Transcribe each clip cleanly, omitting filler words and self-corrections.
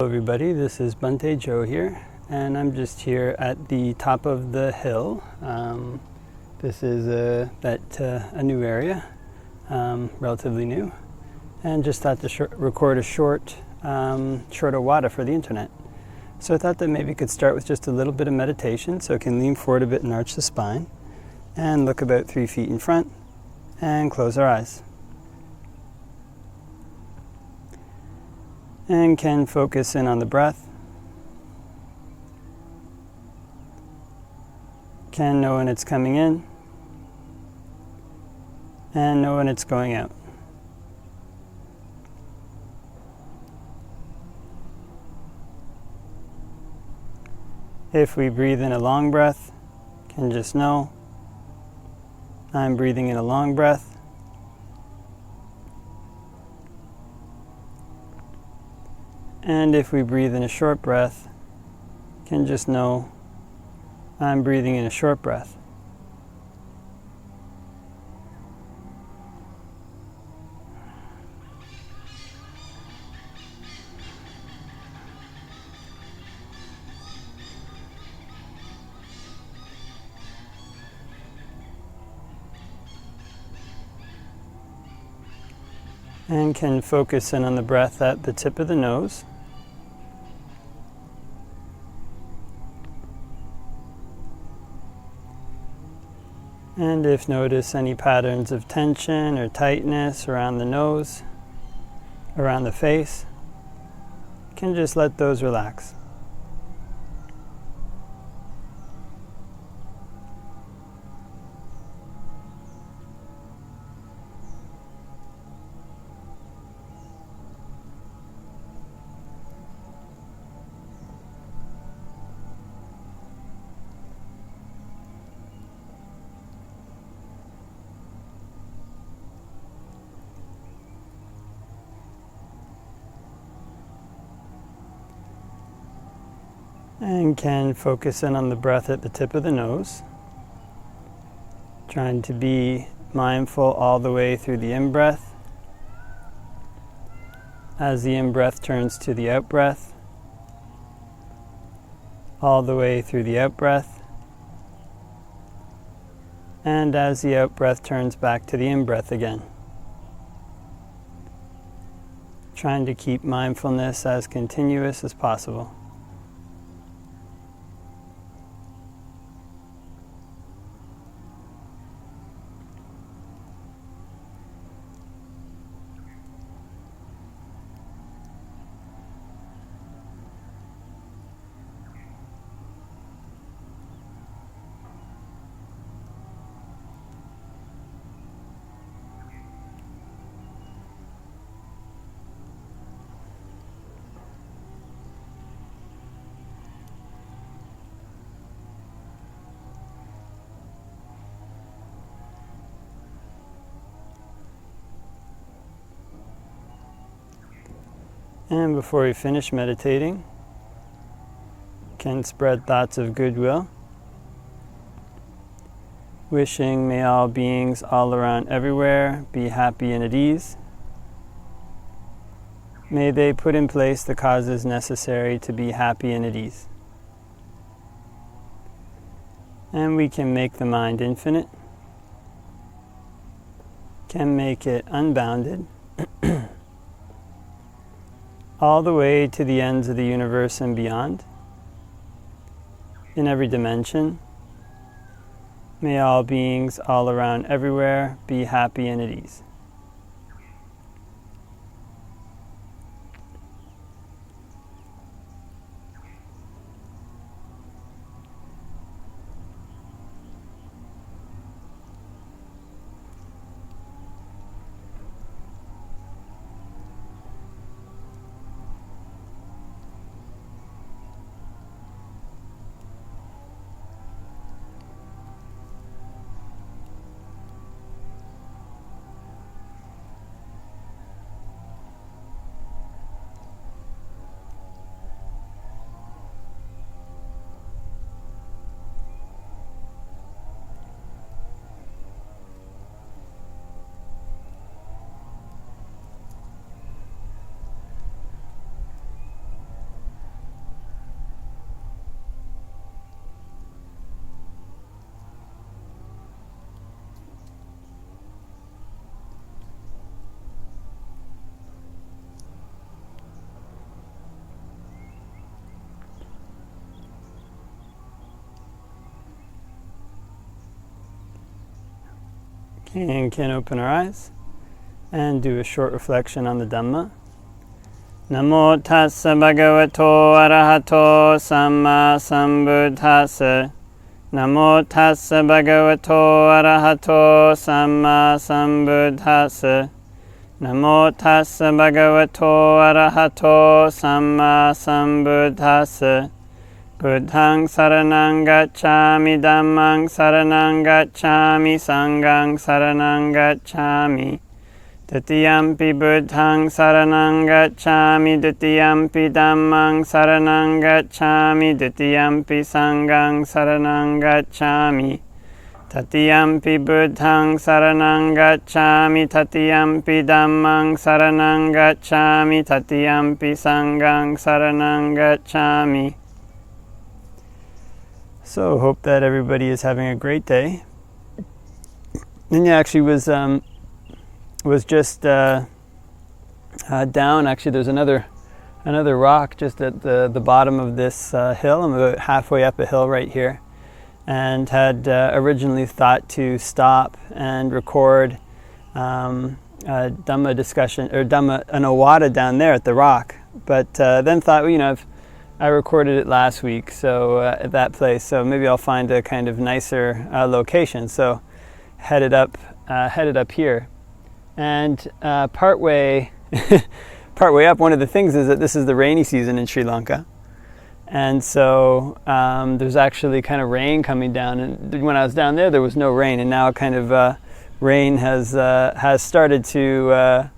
Hello everybody, this is Bhante Joe here, and I'm just here at the top of the hill. This is a new area, relatively new, and just thought to record a short Awada for the internet. So I thought that maybe we could start with just a little bit of meditation, so I can lean forward a bit and arch the spine, and look about 3 feet in front, and close our eyes. And can focus in on the breath. Can know when it's coming in and know when it's going out. If we breathe in a long breath, can just know I'm breathing in a long breath. And if we breathe in a short breath, can just know I'm breathing in a short breath. And can focus in on the breath at the tip of the nose. And if notice any patterns of tension or tightness around the nose, around the face, can just let those relax. And can focus in on the breath at the tip of the nose, trying to be mindful all the way through the in-breath. As the in-breath turns to the out-breath, all the way through the out-breath, and as the out-breath turns back to the in-breath again. Trying to keep mindfulness as continuous as possible. And before we finish meditating, can spread thoughts of goodwill, wishing may all beings all around everywhere be happy and at ease. May they put in place the causes necessary to be happy and at ease. And we can make the mind infinite, can make it unbounded, all the way to the ends of the universe and beyond. In every dimension, may all beings all around everywhere be happy and at ease. And can open our eyes and do a short reflection on the Dhamma. Namo tassa bhagavato arahato samma sambuddhassa. Namo tassa bhagavato arahato samma sambuddhassa. Namo tassa bhagavato arahato samma sambuddhassa. Buddhaṃ saranang gacchāmi, Dhammaṃ saranang gacchāmi, Sanghaṃ saranang gacchāmi. Tatiyampi Buddhaṃ saranang gacchāmi, Tatiyampi Dhammaṃ saranang gacchāmi, Tatiyampi Sanghaṃ saranang gacchāmi. Tatiyampi Buddhaṃ saranang gacchāmi, Tatiyampi Dhammaṃ saranang gacchāmi, Tatiyampi Sanghaṃ saranang gacchāmi. So hope that everybody is having a great day. Ninya actually was just down. Actually, there's another rock just at the bottom of this hill. I'm about halfway up a hill right here, and had originally thought to stop and record a Dhamma discussion or Dhamma an Awada down there at the rock, but then thought, I recorded it last week, so at that place. So maybe I'll find a kind of nicer location. So headed up here, and partway up. One of the things is that this is the rainy season in Sri Lanka, and so there's actually kind of rain coming down. And when I was down there was no rain, and now kind of rain has started to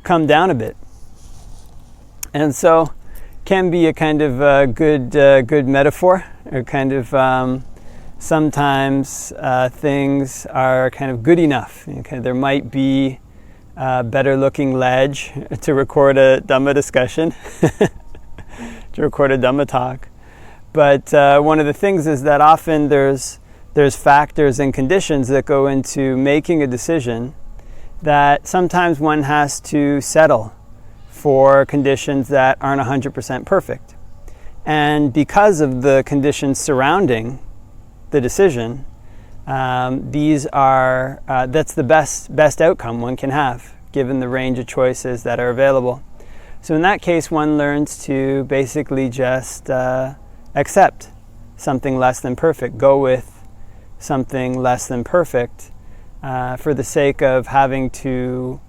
come down a bit, and so. Can be a kind of good metaphor, or kind of sometimes things are kind of good enough. There might be a better looking ledge to record a Dhamma discussion, to record a Dhamma talk. But one of the things is that often there's factors and conditions that go into making a decision that sometimes one has to settle for conditions that aren't 100% perfect. And because of the conditions surrounding the decision, that's the best outcome one can have, given the range of choices that are available. So in that case, one learns to basically just accept something less than perfect, go with something less than perfect, for the sake of having to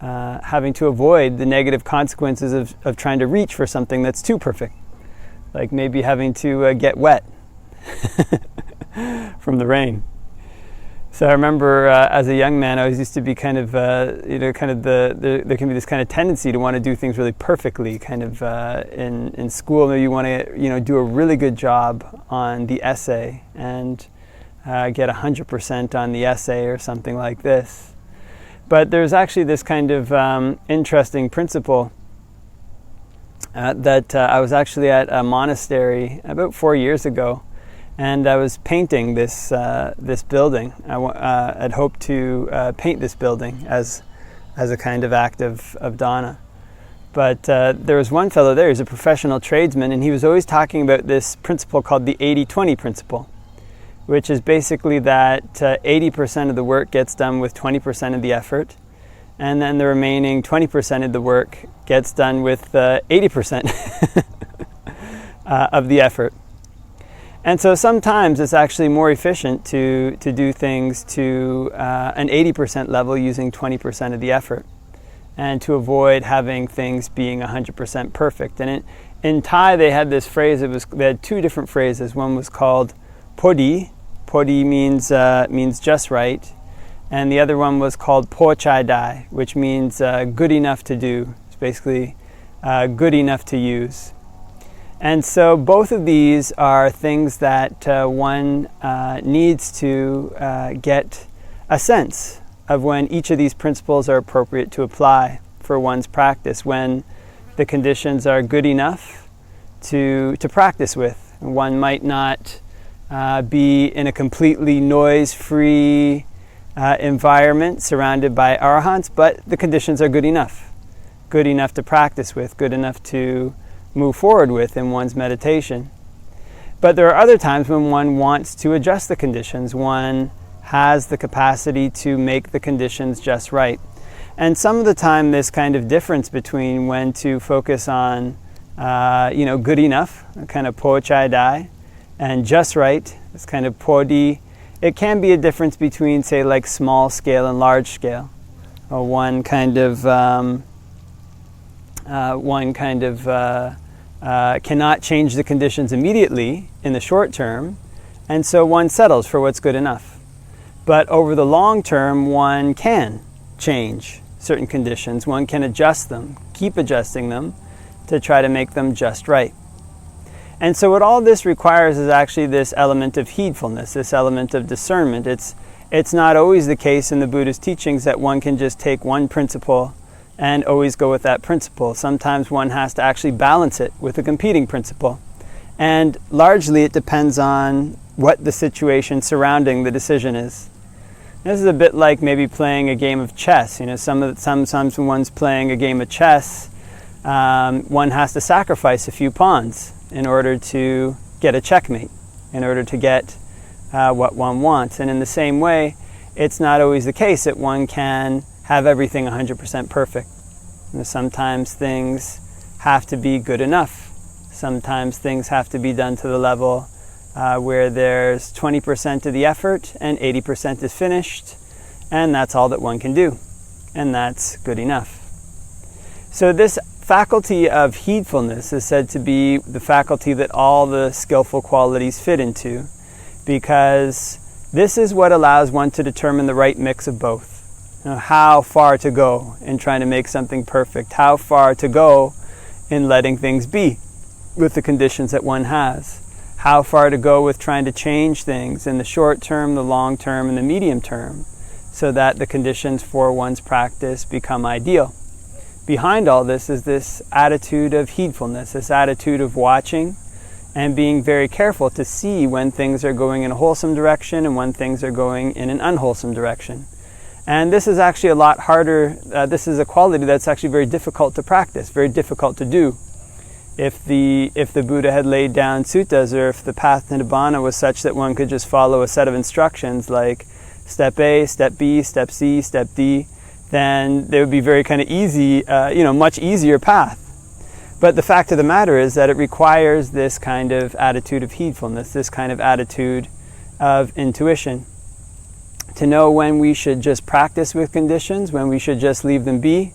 avoid the negative consequences of trying to reach for something that's too perfect, like maybe having to get wet from the rain. So I remember as a young man, I always used to be there can be this kind of tendency to want to do things really perfectly. Kind of in school, maybe you want to do a really good job on the essay and get 100% on the essay or something like this. But there's actually this kind of interesting principle that I was actually at a monastery about 4 years ago, and I was painting this building. I'd hoped to paint this building as a kind of act of dana. But there was one fellow there, he's a professional tradesman, and he was always talking about this principle called the 80-20 principle, which is basically that 80% of the work gets done with 20% of the effort, and then the remaining 20% of the work gets done with 80% of the effort. And so sometimes it's actually more efficient to do things to an 80% level using 20% of the effort, and to avoid having things being 100% perfect. And in Thai they had this phrase, they had two different phrases. One was called podi. Podi means just right, and the other one was called po chai dai, which means good enough to do. It's basically good enough to use. And so both of these are things that one needs to get a sense of when each of these principles are appropriate to apply for one's practice, when the conditions are good enough to practice with. One might not be in a completely noise-free environment surrounded by arahants, but the conditions are good enough to practice with, good enough to move forward with in one's meditation. But there are other times when one wants to adjust the conditions. One has the capacity to make the conditions just right. And some of the time this kind of difference between when to focus on good enough, kind of po chai dai, and just right, it's kind of po di. It can be a difference between, say, like small scale and large scale. Or one cannot change the conditions immediately in the short term, and so one settles for what's good enough. But over the long term, one can change certain conditions. One can adjust them, keep adjusting them to try to make them just right. And so what all this requires is actually this element of heedfulness, this element of discernment. It's not always the case in the Buddha's teachings that one can just take one principle and always go with that principle. Sometimes one has to actually balance it with a competing principle. And largely it depends on what the situation surrounding the decision is. This is a bit like maybe playing a game of chess. Sometimes when one's playing a game of chess, one has to sacrifice a few pawns in order to get a checkmate, in order to get what one wants. And in the same way, it's not always the case that one can have everything 100% perfect. Sometimes things have to be good enough. Sometimes things have to be done to the level where there's 20% of the effort and 80% is finished, and that's all that one can do, and that's good enough. So this faculty of heedfulness is said to be the faculty that all the skillful qualities fit into, because this is what allows one to determine the right mix of both. How far to go in trying to make something perfect, how far to go in letting things be with the conditions that one has, how far to go with trying to change things in the short term, the long term, and the medium term, so that the conditions for one's practice become ideal. Behind all this is this attitude of heedfulness, this attitude of watching and being very careful to see when things are going in a wholesome direction and when things are going in an unwholesome direction. And this is actually a lot harder. This is a quality that's actually very difficult to practice, very difficult to do. If the Buddha had laid down suttas, or if the path to Nibbana was such that one could just follow a set of instructions like step A, step B, step C, step D, then there would be very kind of easy, much easier path. But the fact of the matter is that it requires this kind of attitude of heedfulness, this kind of attitude of intuition, to know when we should just practice with conditions, when we should just leave them be,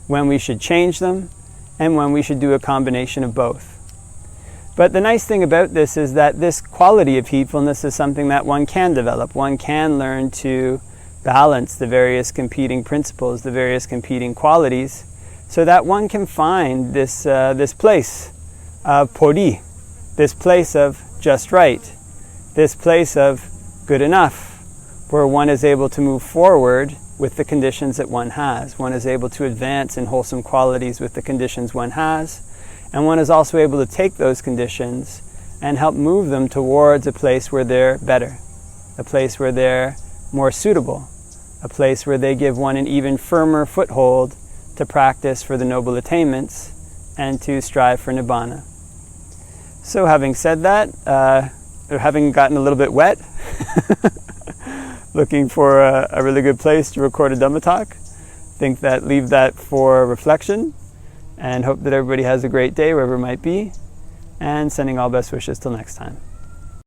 when we should change them, and when we should do a combination of both. But the nice thing about this is that this quality of heedfulness is something that one can develop. One can learn to balance the various competing principles, the various competing qualities, so that one can find this place of podi, this place of just right, this place of good enough, where one is able to move forward with the conditions that one has. One is able to advance in wholesome qualities with the conditions one has, and one is also able to take those conditions and help move them towards a place where they're better, a place where they're more suitable, a place where they give one an even firmer foothold to practice for the noble attainments and to strive for Nibbana. So having said that, or having gotten a little bit wet, looking for a really good place to record a Dhamma talk. Leave that for reflection, and hope that everybody has a great day wherever it might be, and sending all best wishes till next time.